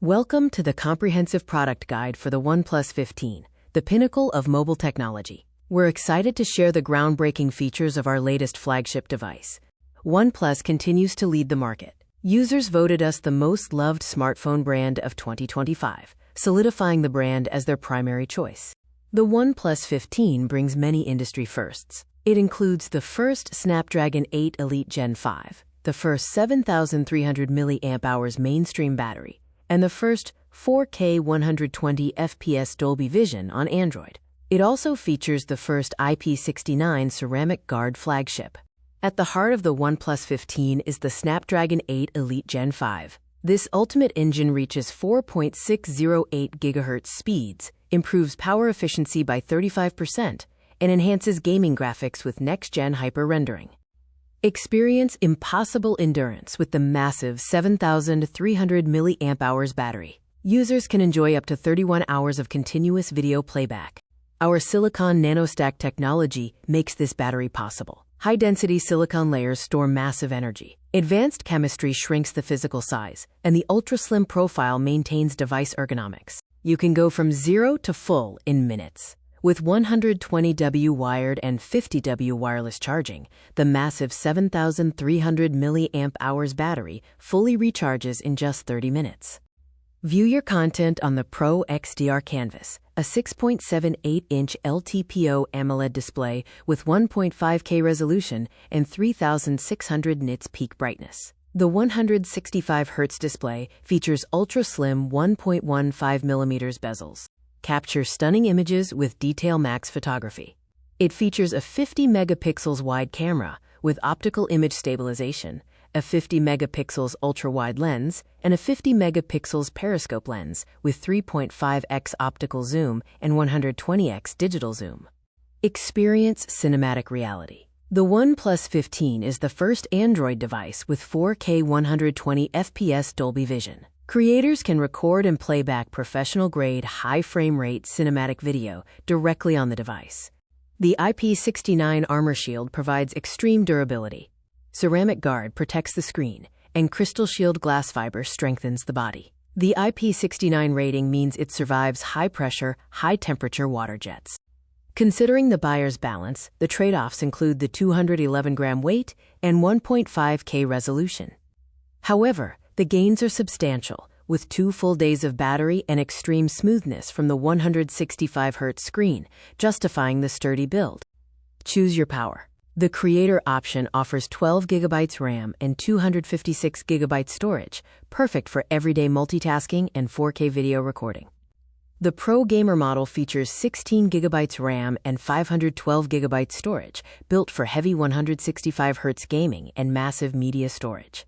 Welcome to the comprehensive product guide for the OnePlus 15, the pinnacle of mobile technology. We're excited to share the groundbreaking features of our latest flagship device. OnePlus continues to lead the market. Users voted us the most loved smartphone brand of 2025, solidifying the brand as their primary choice. The OnePlus 15 brings many industry firsts. It includes the first Snapdragon 8 Elite Gen 5, the first 7,300 mAh mainstream battery, and the first 4K 120 FPS Dolby Vision on Android. It also features the first IP69 ceramic guard flagship. At the heart of the OnePlus 15 is the Snapdragon 8 Elite Gen 5. This ultimate engine reaches 4.608 GHz speeds, improves power efficiency by 35%, and enhances gaming graphics with next-gen hyper-rendering. Experience impossible endurance with the massive 7,300 mAh battery. Users can enjoy up to 31 hours of continuous video playback. Our Silicon NanoStack technology makes this battery possible. High-density silicon layers store massive energy. Advanced chemistry shrinks the physical size, and the ultra-slim profile maintains device ergonomics. You can go from 0 to full in minutes. With 120W wired and 50W wireless charging, the massive 7,300 mAh battery fully recharges in just 30 minutes. View your content on the ProXDR canvas, a 6.78-inch LTPO AMOLED display with 1.5K resolution and 3,600 nits peak brightness. The 165Hz display features ultra-slim 1.15mm bezels. Capture stunning images with Detail Max photography. It features a 50 megapixels wide camera with optical image stabilization, a 50 megapixels ultra-wide lens, and a 50 megapixels periscope lens with 3.5x optical zoom and 120x digital zoom. Experience cinematic reality. The OnePlus 15 is the first Android device with 4K 120 FPS Dolby Vision. Creators can record and play back professional-grade, high-frame-rate cinematic video directly on the device. The IP69 armor shield provides extreme durability. Ceramic guard protects the screen, and Crystal Shield glass fiber strengthens the body. The IP69 rating means it survives high-pressure, high-temperature water jets. Considering the buyer's balance, the trade-offs include the 211-gram weight and 1.5K resolution. However, the gains are substantial, with 2 full days of battery and extreme smoothness from the 165Hz screen, justifying the sturdy build. Choose your power. The Creator option offers 12 GB RAM and 256 GB storage, perfect for everyday multitasking and 4K video recording. The Pro Gamer model features 16 GB RAM and 512 GB storage, built for heavy 165Hz gaming and massive media storage.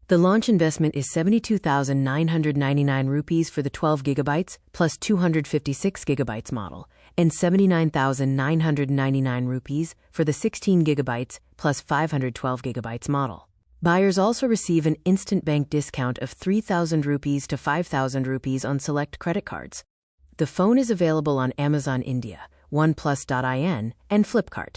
The launch investment is 72,999 rupees for the 12 GB plus 256 GB model, and 79,999 rupees for the 16 GB plus 512 GB model. Buyers also receive an instant bank discount of 3,000 rupees to 5,000 rupees on select credit cards. The phone is available on Amazon India, OnePlus.in, and Flipkart.